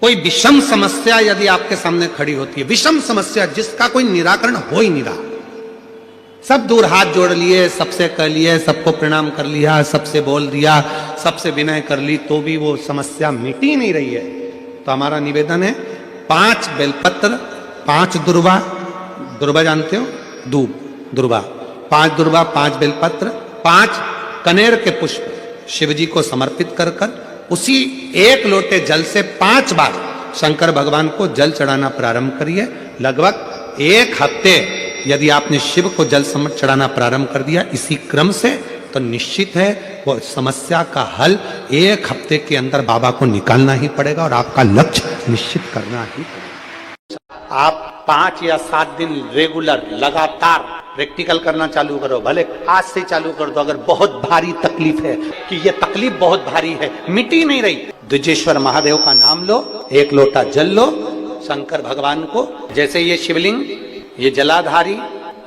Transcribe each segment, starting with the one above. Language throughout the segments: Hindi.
कोई विषम समस्या यदि आपके सामने खड़ी होती है, विषम समस्या जिसका कोई निराकरण हो ही नहीं रहा, सब दूर हाथ जोड़ लिए, सबसे कह लिए, सबको प्रणाम कर लिया, सबसे बोल दिया, सबसे विनय कर ली, तो भी वो समस्या मिट ही नहीं रही है, तो हमारा निवेदन है 5 बेलपत्र, 5 दुर्वा, दुर्वा जानते हो, दूब, दुर्वा, 5 दुर्वा, 5 बेलपत्र, 5 कनेर के पुष्प शिव जी को समर्पित कर कर उसी 1 लोटे जल से 5 बार शंकर भगवान को जल चढ़ाना प्रारंभ करिए। लगभग 1 हफ्ते यदि आपने शिव को जल चढ़ाना प्रारंभ कर दिया इसी क्रम से, तो निश्चित है वो समस्या का हल 1 हफ्ते के अंदर बाबा को निकालना ही पड़ेगा और आपका लक्ष्य निश्चित करना ही पड़ेगा। आप 5 या 7 दिन रेगुलर लगातार प्रैक्टिकल करना चालू करो, भले आज से चालू कर दो। अगर बहुत भारी तकलीफ है कि ये तकलीफ बहुत भारी है, मिटी नहीं रही, द्विजेश्वर महादेव का नाम लो, 1 लोटा जल लो, शंकर भगवान को, जैसे ये शिवलिंग, ये जलाधारी,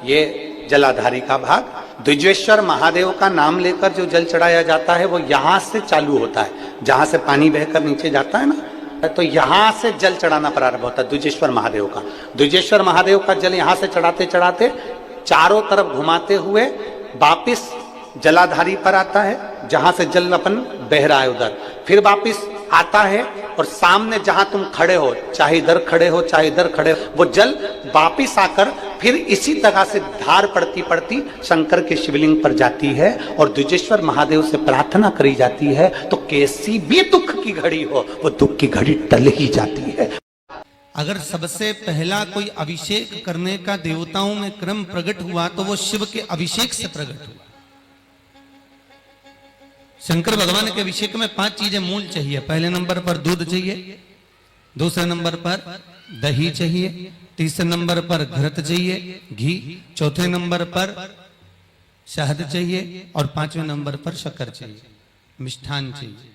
ये जलाधारी का भाग, द्विजेश्वर महादेव का नाम लेकर जो जल चढ़ाया जाता है वो यहां से चालू होता है, जहां से पानी बहकर नीचे जाता है ना, तो यहां से जल चढ़ाना प्रारंभ होता है द्विजेश्वर महादेव का। द्विजेश्वर महादेव का जल यहां से चढ़ाते चढ़ाते चारों तरफ घुमाते हुए वापिस जलाधारी पर आता है, जहां से जल अपन बह रहा है उधर, फिर वापिस आता है और सामने जहां तुम खड़े हो, चाहे इधर खड़े हो चाहे इधर खड़े हो, वो जल वापिस आकर फिर इसी तरह से धार पड़ती पड़ती शंकर के शिवलिंग पर जाती है और द्विजेश्वर महादेव से प्रार्थना करी जाती है, तो कैसी भी दुख की घड़ी हो वो दुख की घड़ी टल ही जाती है। अगर सबसे पहला कोई अभिषेक करने का देवताओं में क्रम प्रकट हुआ तो वो शिव के अभिषेक से प्रकट हुआ। शंकर भगवान के अभिषेक में 5 चीजें मूल चाहिए। पहले नंबर पर दूध चाहिए, दूसरे नंबर पर दही चाहिए, तीसरे नंबर पर घृत चाहिए, घी, चौथे नंबर पर शहद चाहिए और 5वें नंबर पर शक्कर चाहिए, मिष्ठान चाहिए।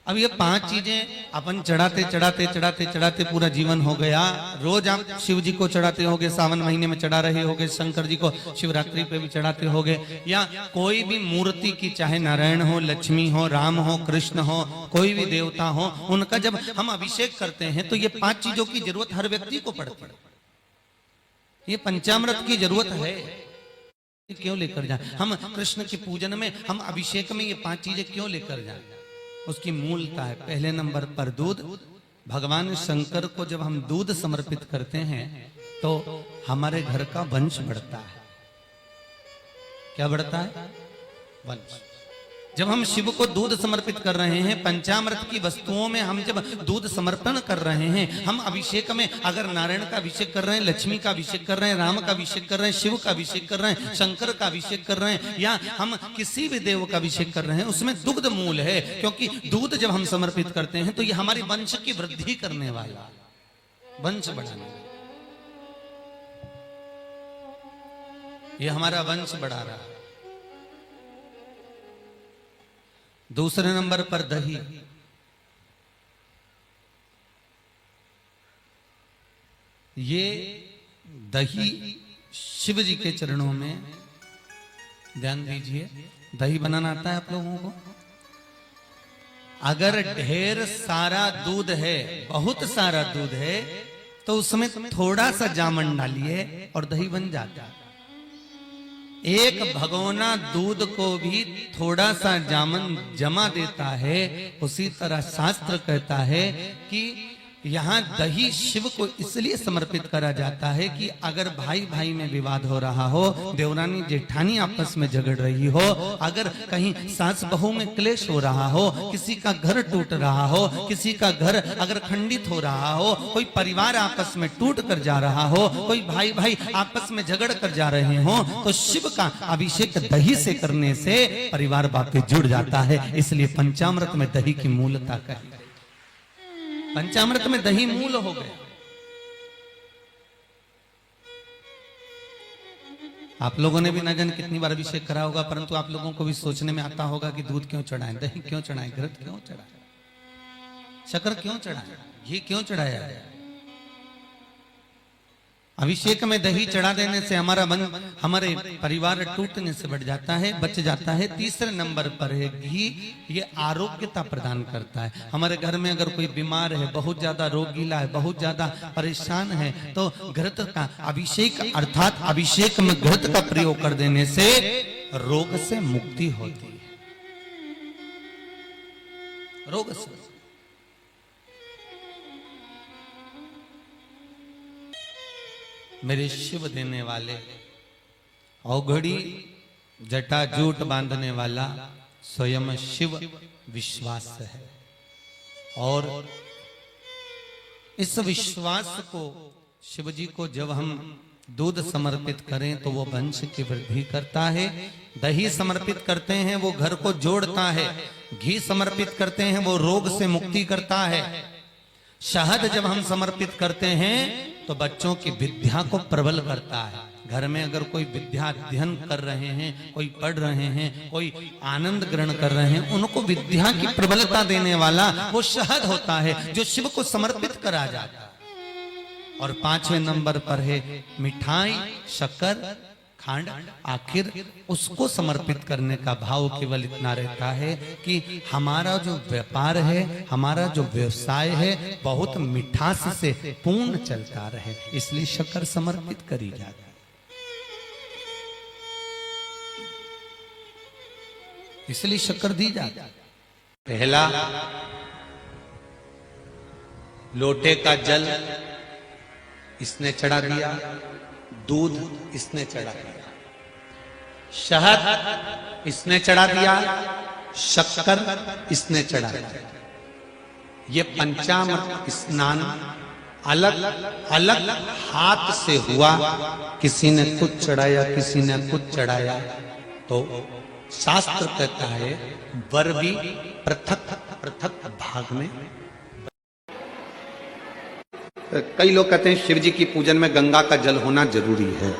अब ये 5 चीजें अपन चढ़ाते चढ़ाते चढ़ाते चढ़ाते पूरा जीवन हो गया। रोज आप शिव जी को चढ़ाते होगे, सावन महीने में चढ़ा रहे होगे, शंकर जी को शिवरात्रि पे भी चढ़ाते होगे, या कोई भी मूर्ति की, चाहे नारायण हो, लक्ष्मी हो, राम हो, कृष्ण हो, कोई भी देवता हो, उनका जब हम अभिषेक करते हैं तो ये 5 चीजों की जरूरत हर व्यक्ति को पड़ती है। ये पंचामृत की जरूरत है। क्यों लेकर जाए हम कृष्ण के पूजन में, हम अभिषेक में ये 5 चीजें क्यों लेकर जाए? उसकी मूलता है। पहले नंबर पर दूध। भगवान शंकर को जब हम दूध समर्पित करते हैं तो हमारे घर का वंश बढ़ता है। क्या बढ़ता है? वंश। जब हम शिव को दूध समर्पित कर रहे हैं, पंचामृत की वस्तुओं में हम जब दूध समर्पण कर रहे हैं, हम अभिषेक में अगर नारायण का अभिषेक कर रहे हैं, लक्ष्मी का अभिषेक कर रहे हैं, राम का अभिषेक कर रहे हैं, शिव का अभिषेक कर रहे हैं, शंकर का अभिषेक कर रहे हैं, या हम किसी भी देव का अभिषेक कर रहे हैं, उसमें दुग्ध मूल है। क्योंकि दूध जब हम समर्पित करते हैं तो ये हमारी वंश की वृद्धि करने वाला, वंश बढ़ाने, ये हमारा वंश बढ़ा रहा है। दूसरे नंबर पर दही। ये दही शिव जी के चरणों में, ध्यान दीजिए, दही बनाना आता है आप लोगों को? अगर ढेर सारा दूध है, बहुत सारा दूध है, तो उसमें थोड़ा सा जामन डालिए और दही बन जाता है। एक भगोना दूध को भी थोड़ा सा जामन जमा देता है। उसी तरह शास्त्र कहता है कि यहाँ दही शिव को इसलिए समर्पित करा जाता है कि अगर भाई भाई में विवाद हो रहा हो, देवरानी जेठानी आपस में झगड़ रही हो, अगर कहीं सास बहू में क्लेश हो रहा हो, किसी का घर टूट रहा हो, किसी का घर अगर खंडित हो रहा हो, कोई परिवार आपस में टूट कर जा रहा हो, कोई भाई भाई आपस में झगड़ कर जा रहे हो, तो शिव का अभिषेक दही से करने से परिवार वापस जुड़ जाता है। इसलिए पंचामृत में दही की मूलता कही। पंचामृत में दही मूल हो गया। आप लोगों ने भी न जाने कितनी बार अभिषेक करा होगा, परंतु आप लोगों को भी सोचने में आता होगा कि दूध क्यों चढ़ाएं, दही क्यों चढ़ाएं, घृत क्यों चढ़ाएं, शक्कर क्यों चढ़ाएं, घी क्यों चढ़ाया है? अभिषेक में दही चढ़ा देने से हमारे परिवार टूटने से बच जाता है। तीसरे नंबर पर है घी। ये आरोग्यता प्रदान करता है। हमारे घर में अगर कोई बीमार है, बहुत ज्यादा रोगीला है, बहुत ज्यादा परेशान है, तो घृत का अभिषेक अर्थात अभिषेक में घृत का प्रयोग कर देने से रोग से मुक्ति होती है। रोग से मेरे शिव देने वाले, औघड़ी जटाजूट बांधने वाला स्वयं शिव विश्वास है। और इस विश्वास को शिव जी को जब हम दूध समर्पित करें तो वो वंश की वृद्धि करता है। दही समर्पित करते हैं वो घर को जोड़ता है। घी समर्पित करते हैं वो रोग से मुक्ति करता है। शहद जब हम समर्पित करते हैं तो बच्चों की विद्या को प्रबल करता है। घर में अगर कोई विद्या अध्ययन कर रहे हैं, कोई पढ़ रहे हैं, कोई आनंद ग्रहण कर रहे हैं, उनको विद्या की प्रबलता देने वाला वो शहद होता है जो शिव को समर्पित करा जाता है। और 5वें नंबर पर है मिठाई, शक्कर, खांड। आखिर उसको समर्पित करने का भाव केवल इतना रहता है कि हमारा जो व्यापार है, हमारा जो व्यवसाय है, बहुत मिठास से पूर्ण चलता रहे, इसलिए शक्कर समर्पित करी जाती है। इसलिए शक्कर दी जाती है। पहला लोटे का जल इसने चढ़ा दिया, दूध इसने चढ़ा दिया, शहद इसने चढ़ा दिया, शक्कर इसने चढ़ा दिया। ये पंचामृत स्नान अलग अलग हाथ से हुआ। किसी ने कुछ चढ़ाया, किसी ने कुछ चढ़ाया। तो शास्त्र कहता है वर भी पृथक पृथक भाग में। कई लोग कहते हैं शिव जी की पूजन में गंगा का जल होना जरूरी है।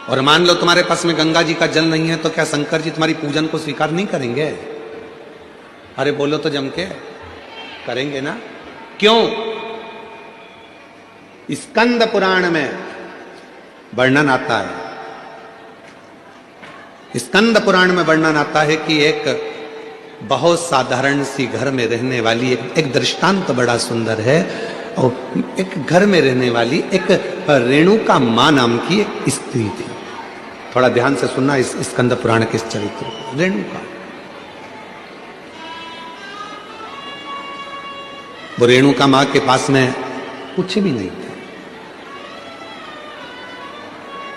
और मान लो तुम्हारे पास में गंगा जी का जल नहीं है तो क्या शंकर जी तुम्हारी पूजन को स्वीकार नहीं करेंगे? अरे बोलो तो जम के करेंगे ना। क्यों? स्कंद पुराण में वर्णन आता है, स्कंद पुराण में वर्णन आता है कि एक बहुत साधारण सी घर में रहने वाली एक दृष्टांत बड़ा सुंदर है। और एक घर में रहने वाली एक रेणुका मां नाम की एक स्त्री थी। थोड़ा ध्यान से सुनना इस स्कंद पुराण के इस चरित्र को। रेणुका, वो रेणुका मां के पास में कुछ भी नहीं था।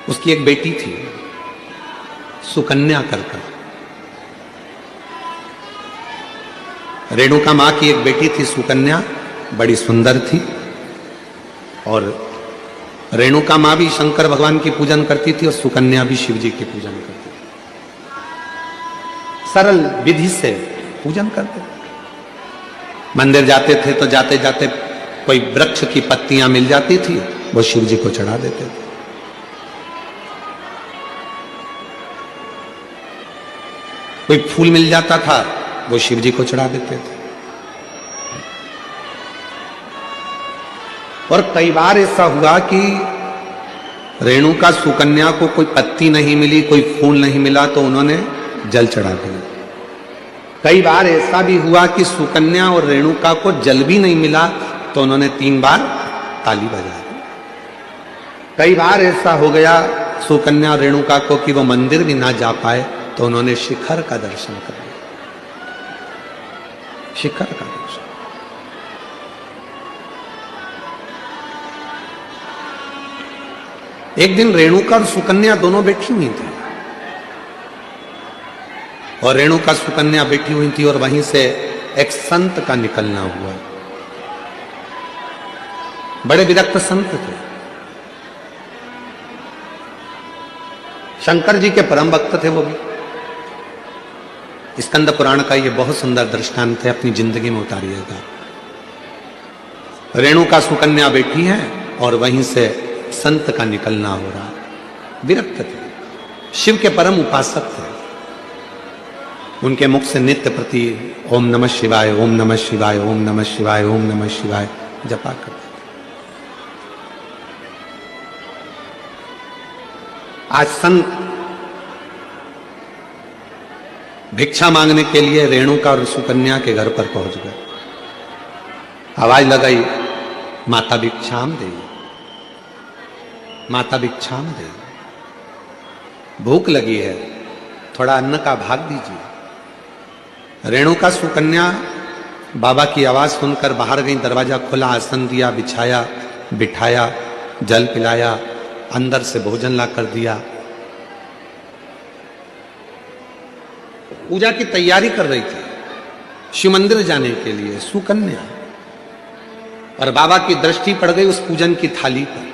उसकी एक बेटी थी सुकन्या कर। रेणुका मां की एक बेटी थी सुकन्या, बड़ी सुंदर थी। और रेणुका मां भी शंकर भगवान की पूजन करती थी और सुकन्या भी शिव जी की पूजन करती थी। सरल विधि से पूजन करते थे। मंदिर जाते थे तो जाते जाते कोई वृक्ष की पत्तियां मिल जाती थी, वो शिव जी को चढ़ा देते थे। कोई फूल मिल जाता था, वो शिव जी को चढ़ा देते थे। और कई बार ऐसा हुआ कि रेणुका सुकन्या को कोई पत्ती नहीं मिली, कोई फूल नहीं मिला, तो उन्होंने जल चढ़ा दिया। कई बार ऐसा भी हुआ कि सुकन्या और रेणुका को जल भी नहीं मिला, तो उन्होंने 3 बार ताली बजा दी। कई बार ऐसा हो गया सुकन्या और रेणुका को कि वो मंदिर भी ना जा पाए, तो उन्होंने शिखर का दर्शन कर लिया। शिखर का दर्शन। एक दिन रेणुका और सुकन्या दोनों बैठी हुई थी, और रेणुका सुकन्या बैठी हुई थी, और वहीं से एक संत का निकलना हुआ। बड़े विरक्त संत थे, शंकर जी के परम भक्त थे वो भी। स्कंद पुराण का ये बहुत सुंदर दृष्टांत है, अपनी जिंदगी में उतारिएगा। रेणुका सुकन्या बैठी है और वहीं से संत का निकलना हो रहा। विरक्त थे, शिव के परम उपासक थे। उनके मुख से नित्य प्रति ओम नमः शिवाय, ओम नमः शिवाय, ओम नमः शिवाय, ओम नमः शिवाय जपा करते थे। आज संत भिक्षा मांगने के लिए रेणुका और सुकन्या के घर पर पहुंच गए। आवाज लगाई, माता भिक्षाम दे, माता भिक्षाम दे, भूख लगी है, थोड़ा अन्न का भाग दीजिए। रेणुका सुकन्या बाबा की आवाज सुनकर बाहर गई, दरवाजा खोला, आसन दिया, बिछाया, बिठाया, जल पिलाया, अंदर से भोजन ला कर दिया। पूजा की तैयारी कर रही थी शिव मंदिर जाने के लिए सुकन्या, और बाबा की दृष्टि पड़ गई उस पूजन की थाली पर।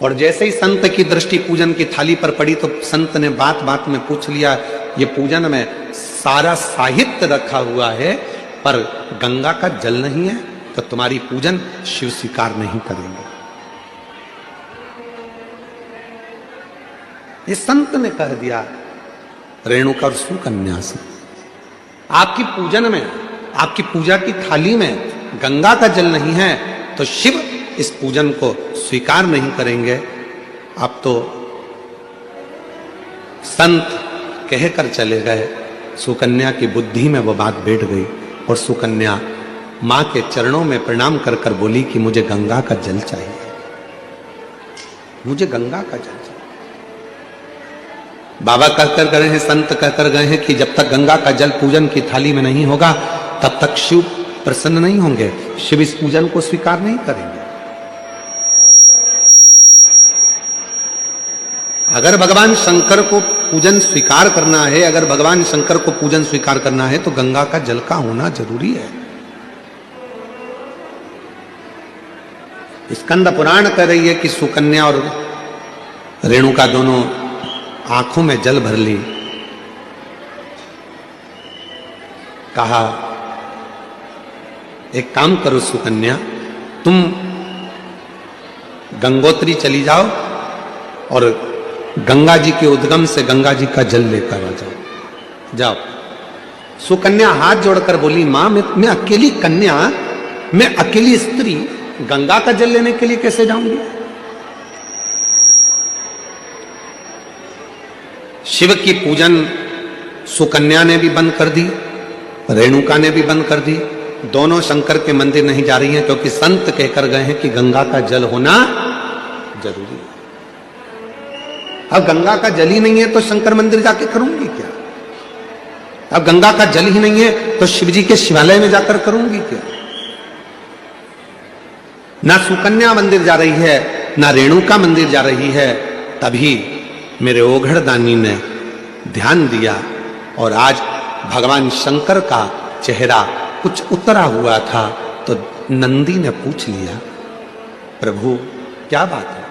और जैसे ही संत की दृष्टि पूजन की थाली पर पड़ी तो संत ने बात बात में पूछ लिया, ये पूजन में सारा साहित्य रखा हुआ है पर गंगा का जल नहीं है, तो तुम्हारी पूजन शिव स्वीकार नहीं करेंगे। ये संत ने कह दिया रेणुका और सुकन्या से, आपकी पूजन में, आपकी पूजा की थाली में गंगा का जल नहीं है तो शिव इस पूजन को स्वीकार नहीं करेंगे। अब तो संत कहकर चले गए। सुकन्या की बुद्धि में वो बात बैठ गई और सुकन्या मां के चरणों में प्रणाम कर कर बोली कि मुझे गंगा का जल चाहिए, मुझे गंगा का जल चाहिए। बाबा कहकर गए हैं, संत कहकर गए हैं कि जब तक गंगा का जल पूजन की थाली में नहीं होगा तब तक शिव प्रसन्न नहीं होंगे, शिव इस पूजन को स्वीकार नहीं करेंगे। अगर भगवान शंकर को पूजन स्वीकार करना है, अगर भगवान शंकर को पूजन स्वीकार करना है तो गंगा का जल का होना जरूरी है। स्कंद पुराण कह रही है कि सुकन्या और रेणुका दोनों आंखों में जल भर ली। कहा एक काम करो सुकन्या, तुम गंगोत्री चली जाओ और गंगा जी के उद्गम से गंगा जी का जल लेकर आ जाओ। जाओ। सुकन्या हाथ जोड़कर बोली, मां मैं अकेली कन्या, मैं अकेली स्त्री गंगा का जल लेने के लिए कैसे जाऊंगी? शिव की पूजन सुकन्या ने भी बंद कर दी, रेणुका ने भी बंद कर दी। दोनों शंकर के मंदिर नहीं जा रही हैं क्योंकि संत कहकर गए हैं कि गंगा का जल होना जरूरी है। अब गंगा का जल ही नहीं है तो शंकर मंदिर जाके करूंगी क्या? अब गंगा का जल ही नहीं है तो शिव जी के शिवालय में जाकर करूंगी क्या? ना सुकन्या मंदिर जा रही है, ना रेणुका मंदिर जा रही है। तभी मेरे ओघड़ दानी ने ध्यान दिया और आज भगवान शंकर का चेहरा कुछ उतरा हुआ था तो नंदी ने पूछ लिया, प्रभु क्या बात है,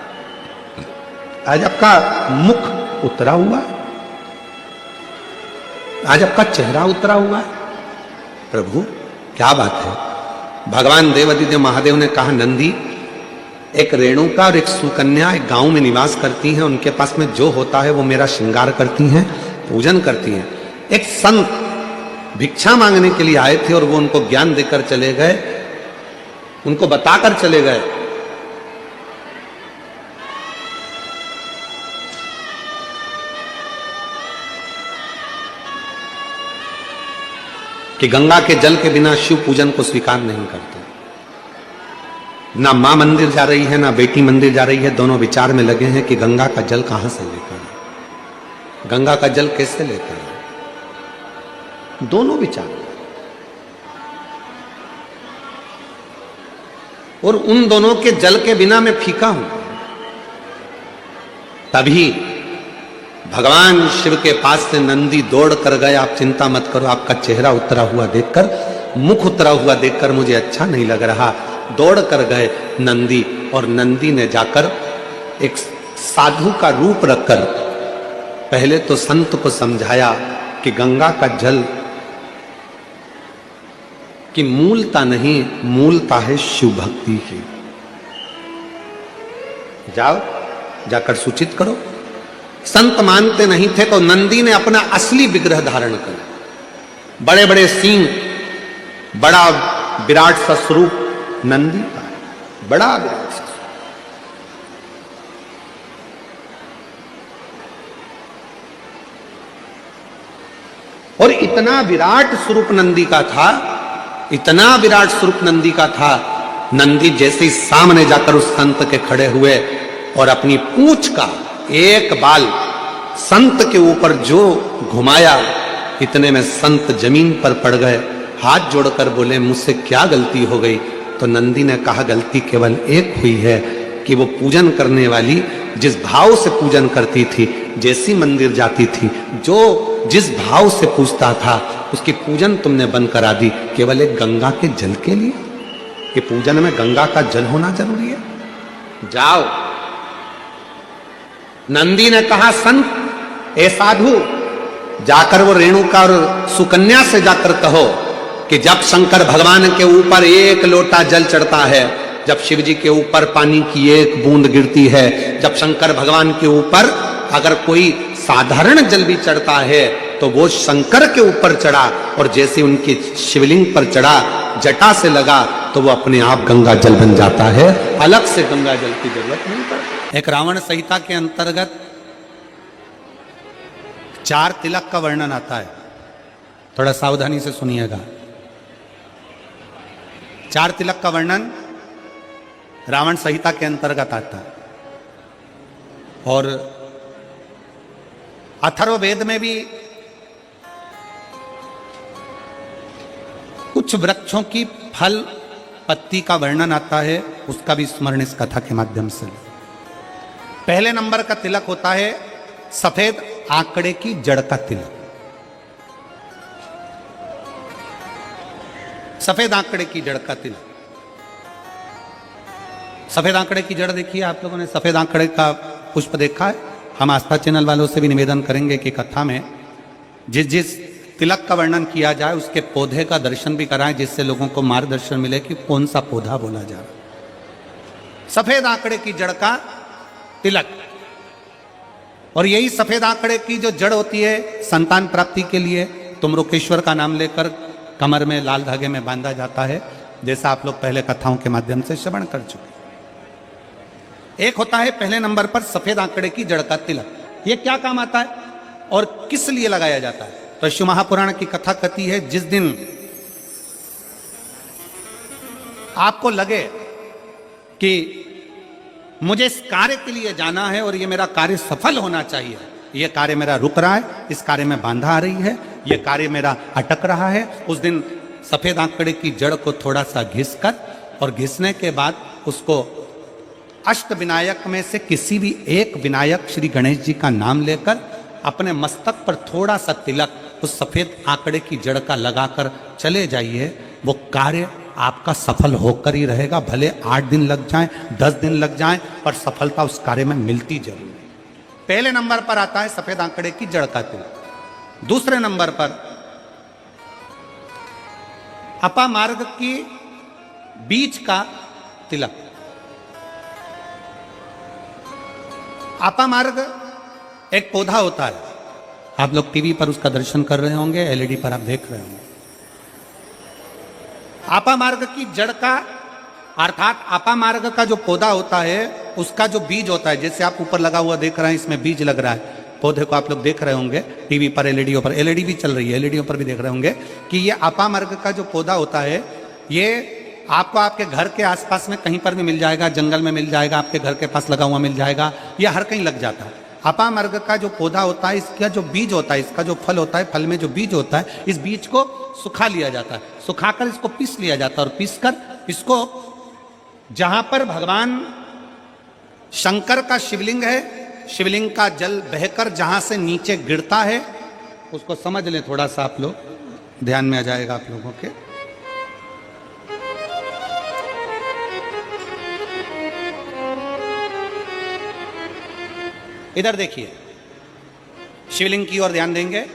आज आपका मुख उतरा हुआ है, आज आपका चेहरा उतरा हुआ है, प्रभु क्या बात है? भगवान देवादिदेव महादेव ने कहा, नंदी एक रेणुका और एक सुकन्या एक गांव में निवास करती हैं, उनके पास में जो होता है वो मेरा श्रृंगार करती हैं, पूजन करती हैं। एक संत भिक्षा मांगने के लिए आए थे और वो उनको ज्ञान देकर चले गए, उनको बताकर चले गए कि गंगा के जल के बिना शिव पूजन को स्वीकार नहीं करते। ना मां मंदिर जा रही है, ना बेटी मंदिर जा रही है, दोनों विचार में लगे हैं कि गंगा का जल कहां से लेकर आए, गंगा का जल कैसे लेकर आए, दोनों विचार। और उन दोनों के जल के बिना मैं फीका हूं। तभी भगवान शिव के पास से नंदी दौड़ कर गए, आप चिंता मत करो, आपका चेहरा उतरा हुआ देखकर, मुख उतरा हुआ देखकर मुझे अच्छा नहीं लग रहा। दौड़ कर गए नंदी और नंदी ने जाकर एक साधु का रूप रखकर पहले तो संत को समझाया कि गंगा का जल की मूलता नहीं, मूलता है शिव भक्ति की। जाओ जाकर सूचित करो संत मानते नहीं थे तो नंदी ने अपना असली विग्रह धारण कर, बड़े बड़े सींग, बड़ा विराट सा स्वरूप नंदी का, बड़ा विराट सा। और इतना विराट स्वरूप नंदी का था, इतना विराट स्वरूप नंदी का था, नंदी जैसे ही सामने जाकर उस संत के खड़े हुए और अपनी पूंछ का एक बाल संत के ऊपर जो घुमाया, इतने में संत जमीन पर पड़ गए, हाथ जोड़कर बोले मुझसे क्या गलती हो गई। तो नंदी ने कहा गलती केवल एक हुई है कि वो पूजन करने वाली जिस भाव से पूजन करती थी, जैसी मंदिर जाती थी, जो जिस भाव से पूजता था, उसकी पूजन तुमने बंद करा दी केवल एक गंगा के जल के लिए। ये पूजन में गंगा का जल होना जरूरी है। जाओ। नंदी ने कहा संत, ए साधु, जाकर वो रेणुका और सुकन्या से जाकर कहो कि जब शंकर भगवान के ऊपर एक लोटा जल चढ़ता है, जब शिव जी के ऊपर पानी की एक बूंद गिरती है, जब शंकर भगवान के ऊपर अगर कोई साधारण जल भी चढ़ता है तो वो शंकर के ऊपर चढ़ा, और जैसे उनकी शिवलिंग पर चढ़ा, जटा से लगा, तो वो अपने आप गंगा जल बन जाता है, अलग से गंगा जल की जरूरत नहीं पड़ती। एक रावण संहिता के अंतर्गत 4 तिलक का वर्णन आता है, थोड़ा सावधानी से सुनिएगा। 4 तिलक का वर्णन रावण संहिता के अंतर्गत आता है, और अथर्ववेद में भी कुछ वृक्षों की फल पत्ती का वर्णन आता है, उसका भी स्मरण इस कथा के माध्यम से। पहले नंबर का तिलक होता है सफेद आंकड़े की जड़ का तिलक। सफेद आंकड़े की जड़ का तिलक। सफेद आंकड़े की जड़ देखिए, आप लोगों ने सफेद आंकड़े का पुष्प देखा है? हम आस्था चैनल वालों से भी निवेदन करेंगे कि कथा में जिस जिस तिलक का वर्णन किया जाए उसके पौधे का दर्शन भी कराएं, जिससे लोगों को मार्गदर्शन मिले कि कौन सा पौधा बोला जा रहा। सफेद आंकड़े की जड़ का तिलक, और यही सफेद आंकड़े की जो जड़ होती है संतान प्राप्ति के लिए तुमरुकेश्वर का नाम लेकर कमर में लाल धागे में बांधा जाता है, जैसा आप लोग पहले कथाओं के माध्यम से श्रवण कर चुके। एक होता है पहले नंबर पर सफेद आंकड़े की जड़ का तिलक। यह क्या काम आता है और किस लिए लगाया जाता है? तो शिव महापुराण की कथा कहती है, जिस दिन आपको लगे कि मुझे इस कार्य के लिए जाना है और ये मेरा कार्य सफल होना चाहिए, ये कार्य मेरा रुक रहा है, इस कार्य में बांधा आ रही है, ये कार्य मेरा अटक रहा है, उस दिन सफेद आंकड़े की जड़ को थोड़ा सा घिस कर, और घिसने के बाद उसको अष्ट विनायक में से किसी भी एक विनायक श्री गणेश जी का नाम लेकर अपने मस्तक पर थोड़ा सा तिलक उस सफेद आंकड़े की जड़ का लगाकर चले जाइए। वो कार्य आपका सफल होकर ही रहेगा, भले 8 दिन लग जाएं, 10 दिन लग जाएं, पर सफलता उस कार्य में मिलती जरूर है। पहले नंबर पर आता है सफेद आंकड़े की जड़ का तिलक। दूसरे नंबर पर अपामार्ग की बीज का तिलक। अपामार्ग एक पौधा होता है, आप लोग टीवी पर उसका दर्शन कर रहे होंगे, एलईडी पर आप देख रहे होंगे। अपामार्ग की जड़ का अर्थात अपामार्ग का जो पौधा होता है उसका जो बीज होता है, जैसे आप ऊपर लगा हुआ देख रहे हैं, इसमें बीज लग रहा है, पौधे को आप लोग देख रहे होंगे टीवी पर, एलईडीओ पर, एलईडी भी चल रही है, एलईडीओ पर भी देख रहे होंगे कि ये अपामार्ग का जो पौधा होता है, ये आपको आपके घर के आसपास में कहीं पर भी मिल जाएगा, जंगल में मिल जाएगा, आपके घर के पास लगा हुआ मिल जाएगा, ये हर कहीं लग जाता है। अपामार्ग का जो पौधा होता है, इसका जो बीज होता है, इसका जो फल होता है, फल में जो बीज होता है, इस बीज को सुखा लिया जाता है, सुखाकर इसको पीस लिया जाता है, और पीसकर इसको जहां पर भगवान शंकर का शिवलिंग है, शिवलिंग का जल बहकर जहां से नीचे गिरता है, उसको समझ लें, थोड़ा सा आप लोग ध्यान में आ जाएगा आप लोगों के। इधर देखिए, शिवलिंग की ओर ध्यान देंगे।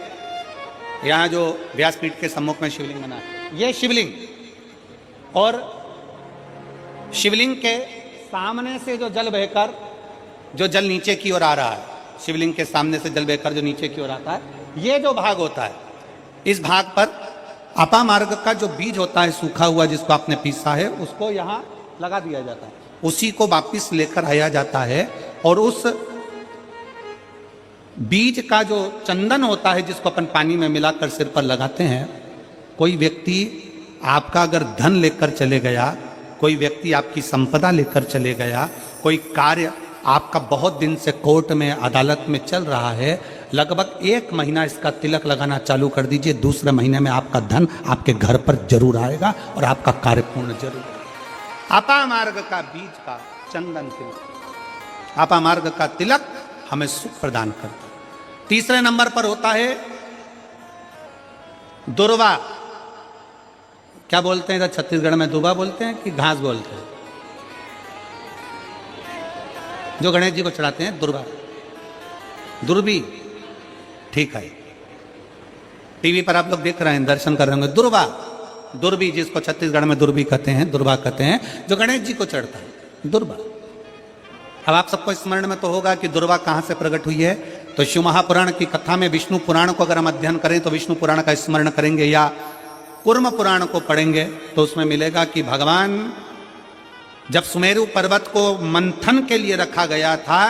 यहां जो व्यासपीठ के सम्मुख में शिवलिंग बना है, यह शिवलिंग, और शिवलिंग के सामने से जो जल बहकर, जो जल नीचे की ओर आ रहा है, शिवलिंग के सामने से जल बहकर जो नीचे की ओर आता है, ये जो भाग होता है, इस भाग पर अपामार्ग का जो बीज होता है सूखा हुआ, जिसको आपने पीसा है, उसको यहाँ लगा दिया जाता है। उसी को वापिस लेकर आया जाता है और उस बीज का जो चंदन होता है, जिसको अपन पानी में मिलाकर सिर पर लगाते हैं, कोई व्यक्ति आपका अगर धन लेकर चले गया, कोई व्यक्ति आपकी संपदा लेकर चले गया, कोई कार्य आपका बहुत दिन से कोर्ट में अदालत में चल रहा है, लगभग 1 महीना इसका तिलक लगाना चालू कर दीजिए, दूसरे महीने में आपका धन आपके घर पर जरूर आएगा और आपका कार्य पूर्ण जरूर होगा। अपामार्ग का बीज का चंदन तिलक, अपामार्ग का तिलक हमें सुख प्रदान करता है। तीसरे नंबर पर होता है दुर्वा। क्या बोलते हैं इधर छत्तीसगढ़ में, दुर्वा बोलते हैं कि घास बोलते हैं? जो गणेश जी को चढ़ाते हैं दुर्वा, दुर्बी, ठीक है। टीवी पर आप लोग देख रहे हैं, दर्शन कर रहे होंगे। दुर्वा, दुर्बी, जिसको छत्तीसगढ़ में दुर्बी कहते हैं, दुर्वा कहते हैं, जो गणेश जी को चढ़ता है, दुर्वा। अब आप सबको स्मरण में तो होगा कि दुर्वा कहां से प्रकट हुई है। तो शिव महापुराण की कथा में विष्णु पुराण को अगर हम अध्ययन करें तो विष्णु पुराण का स्मरण करेंगे या कूर्म पुराण को पढ़ेंगे तो उसमें मिलेगा कि भगवान जब सुमेरु पर्वत को मंथन के लिए रखा गया था,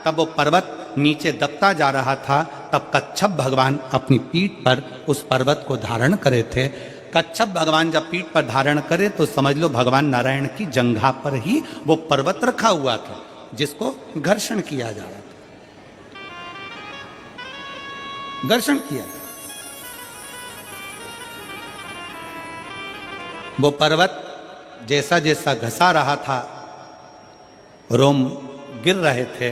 तब वो पर्वत नीचे दबता जा रहा था, तब कच्छप भगवान अपनी पीठ पर उस पर्वत को धारण करे थे। कच्छप भगवान जब पीठ पर धारण करे तो समझ लो भगवान नारायण की जंघा पर ही वो पर्वत रखा हुआ था, जिसको घर्षण किया जा रहा था, घर्षण किया। वो पर्वत जैसा जैसा घसा रहा था, रोम गिर रहे थे,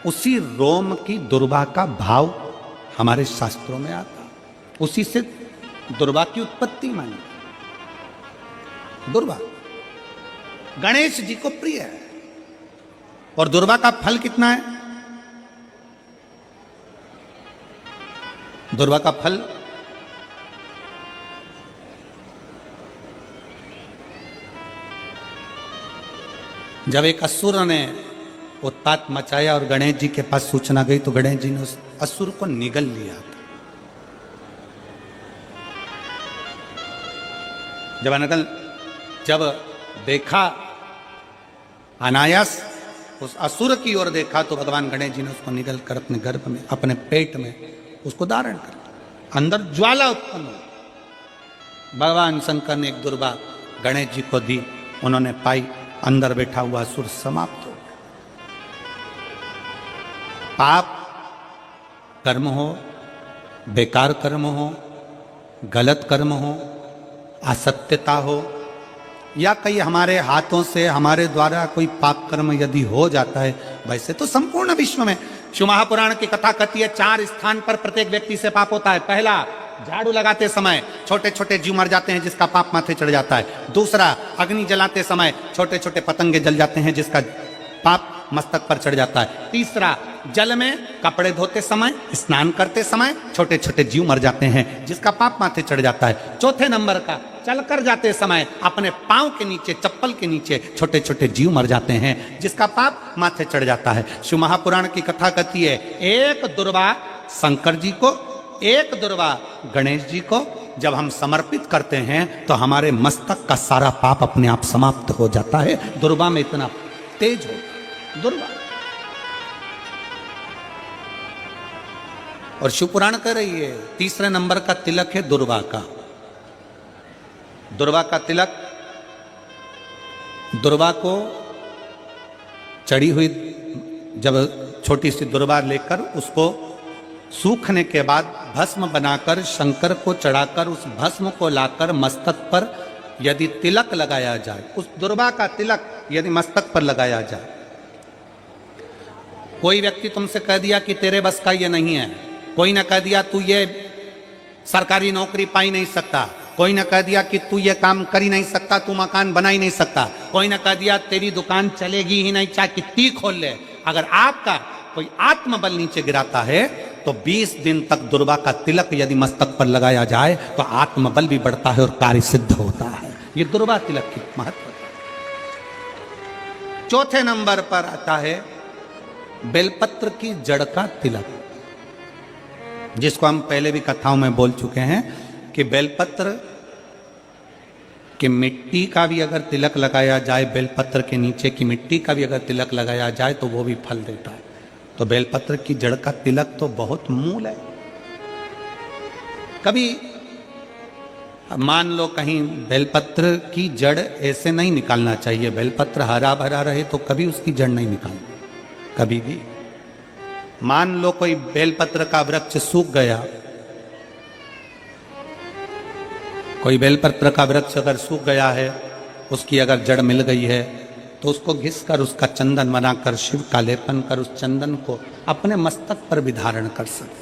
उसी रोम की दुर्वा का भाव हमारे शास्त्रों में आता, उसी से दुर्वा की उत्पत्ति मानी। दुर्वा गणेश जी को प्रिय है। और दुर्वा का फल कितना है? दुर्वा का फल जब एक असुर ने उत्पात मचाया और गणेश जी के पास सूचना गई तो गणेश जी ने उस असुर को निगल लिया था। जब देखा अनायास उस असुर की ओर देखा तो भगवान गणेश जी ने उसको निगल कर अपने गर्भ में, अपने पेट में उसको धारण कर, अंदर ज्वाला उत्पन्न हुई। भगवान शंकर ने एक दुर्वा गणेश जी को दी, उन्होंने पाई, अंदर बैठा हुआ असुर समाप्त हो गया। पाप कर्म हो, बेकार कर्म हो, गलत कर्म हो, असत्यता हो, या कई हमारे हाथों से हमारे द्वारा कोई पाप कर्म यदि हो जाता है, वैसे तो संपूर्ण विश्व में शिव महापुराण की कथा कहती है 4 स्थान पर प्रत्येक व्यक्ति से पाप होता है। पहला, झाड़ू लगाते समय छोटे छोटे जीव मर जाते हैं जिसका पाप माथे चढ़ जाता है। दूसरा, अग्नि जलाते समय छोटे छोटे पतंगे जल जाते हैं जिसका पाप मस्तक पर चढ़ जाता है। तीसरा, जल में कपड़े धोते समय, स्नान करते समय छोटे छोटे जीव मर जाते हैं जिसका पाप माथे चढ़ जाता है। चौथे नंबर का, चलकर जाते समय अपने पांव के नीचे, चप्पल के नीचे छोटे छोटे जीव मर जाते हैं जिसका पाप माथे चढ़ जाता है। शिव महापुराण की कथा कहती है एक दुर्वा शंकर जी को, एक दुर्वा गणेश जी को जब हम समर्पित करते हैं तो हमारे मस्तक का सारा पाप अपने आप समाप्त हो जाता है। दुर्वा में इतना तेज हो, दुर्वा। और शिव पुराण कह रही है तीसरे नंबर का तिलक है दुर्वा का। दुर्वा का तिलक, दुर्वा को चढ़ी हुई जब छोटी सी दुर्वा लेकर उसको सूखने के बाद भस्म बनाकर शंकर को चढ़ाकर उस भस्म को लाकर मस्तक पर यदि तिलक लगाया जाए, उस दुर्वा का तिलक यदि मस्तक पर लगाया जाए, कोई व्यक्ति तुमसे कह दिया कि तेरे बस का ये नहीं है, कोई ने कह दिया तू ये सरकारी नौकरी पा ही नहीं सकता, कोई ने कह दिया कि तू ये काम कर ही नहीं सकता, तू मकान बना ही नहीं सकता, कोई ने कह दिया तेरी दुकान चलेगी ही नहीं, चाहे कितनी खोल ले, अगर आपका कोई आत्मबल नीचे गिराता है तो 20 दिन तक दुर्वा का तिलक यदि मस्तक पर लगाया जाए तो आत्मबल भी बढ़ता है और कार्य सिद्ध होता है। ये दुर्वा तिलक की महत्व है। चौथे नंबर पर आता है बेलपत्र की जड़ का तिलक, जिसको हम पहले भी कथाओं में बोल चुके हैं कि बेलपत्र की मिट्टी का भी अगर तिलक लगाया जाए, बेलपत्र के नीचे की मिट्टी का भी अगर तिलक लगाया जाए तो वो भी फल देता है। तो बेलपत्र की जड़ का तिलक तो बहुत मूल है। कभी मान लो कहीं बेलपत्र की जड़ ऐसे नहीं निकालना चाहिए, बेलपत्र हरा भरा रहे तो कभी उसकी जड़ नहीं निकालनी, कभी भी। मान लो कोई बेलपत्र का वृक्ष सूख गया, कोई बेलपत्र का वृक्ष अगर सूख गया है, उसकी अगर जड़ मिल गई है तो उसको घिस कर उसका चंदन बनाकर, शिव का लेपन कर उस चंदन को अपने मस्तक पर भी धारण कर सकते।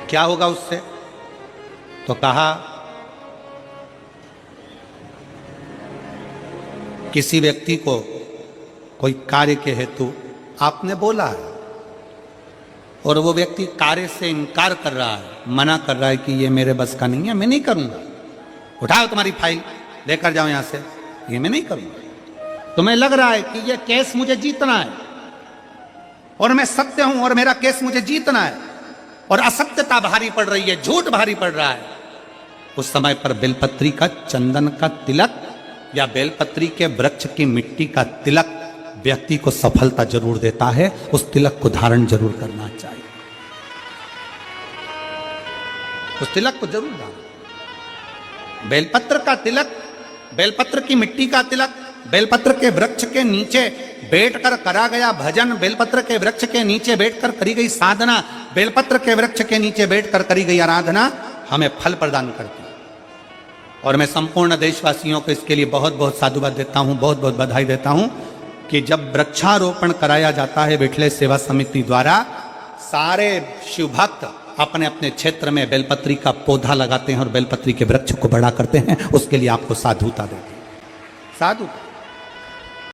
क्या होगा उससे? तो कहा किसी व्यक्ति को कोई कार्य के हेतु आपने बोला है और वो व्यक्ति कार्य से इनकार कर रहा है, मना कर रहा है कि ये मेरे बस का नहीं है, मैं नहीं करूंगा, उठाओ तुम्हारी फाइल लेकर जाओ यहां से, ये मैं नहीं करूंगा। तुम्हें लग रहा है कि ये केस मुझे जीतना है और मैं सत्य हूं और मेरा केस मुझे जीतना है और असत्यता भारी पड़ रही है, झूठ भारी पड़ रहा है। उस समय पर बेलपत्री का चंदन का तिलक या बेलपत्री के वृक्ष की मिट्टी का तिलक व्यक्ति को सफलता जरूर देता है। उस तिलक को धारण जरूर करना चाहिए, उस तिलक को जरूर धारण। बेलपत्र का तिलक, बेलपत्र की मिट्टी का तिलक, बेलपत्र के वृक्ष के नीचे बैठकर करा गया भजन, बेलपत्र के वृक्ष के नीचे बैठकर करी गई साधना, बेलपत्र के वृक्ष के नीचे बैठकर करी गई आराधना हमें फल प्रदान करती है। और मैं संपूर्ण देशवासियों को इसके लिए बहुत बहुत साधुवाद देता हूं, बहुत बहुत बधाई देता हूं कि जब वृक्षारोपण कराया जाता है विठले सेवा समिति द्वारा, सारे शिव भक्त अपने अपने क्षेत्र में बेलपत्री का पौधा लगाते हैं और बेलपत्री के वृक्ष को बड़ा करते हैं। उसके लिए आपको साधुता देते हैं, साधुता।